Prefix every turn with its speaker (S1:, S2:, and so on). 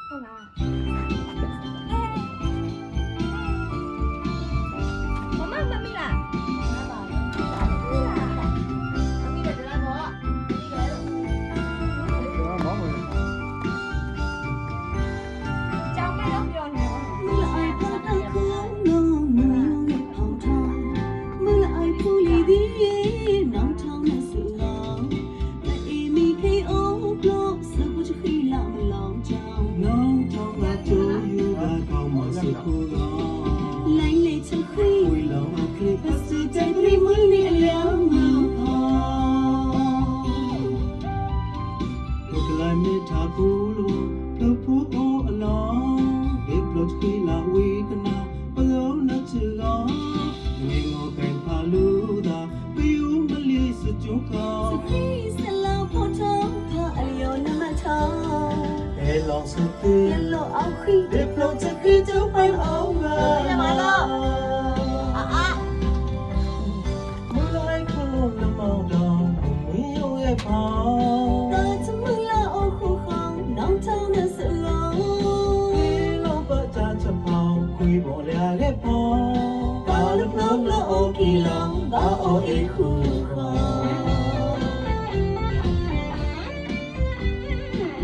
S1: ဟုတ်လားမမမမီလားကြောင်ကတော့ပြောနေပါ
S2: မလအိုင်ဖတ်တော့ခုလုံးမယုံရဲ့ဖောင်းထောင်းမလအိုင်ဖူရည်ဒီရဲ့နောင်ထောင်းနဲ့ဆူလောင်းမအေမီခေအိုးဘလော့စပုချခိလာမလောင်ချောင်း
S3: နောင်ကြောင့်လာကြိုးယူပါကောင်းမစကူလော
S2: လိုင်းလေးချခွေး
S3: ဝီလောကလစ်
S2: ပစတိုင်ရီမွေးနေအလျောင်းမဖောင်း
S3: ကလိုင်းမီထာကူလိုထဖူအိုအလောဘေဘလော့ခီလာဝေကနာပယောနချီလောငေငောကင်ဖာလူသာပယူမလီစကြုခါ
S2: စခိစလောင်းဖောင်းထောင်းဖာအလျောင်းနမထောင်း
S3: အဲလောင်စတေ
S2: ရလောအောင်ခိ
S3: ဘေဘလော့ချခီကျပိုင်အောင်ငါမလိုက်ခုလုံးလမောင်းတောင်မင်းရောရဲ့ဖောင်း
S2: တာချမလာအောင်ခုခေါင်းနောင်ထောင်းနဲ့ဆူလောင်း
S3: လောဘကြချဖောင်းခွေပေါ်ရတဲ့ဖောင်း
S2: ဘာလို့လုံးလုံးအိုကီလောင်ဘာအိုအေခု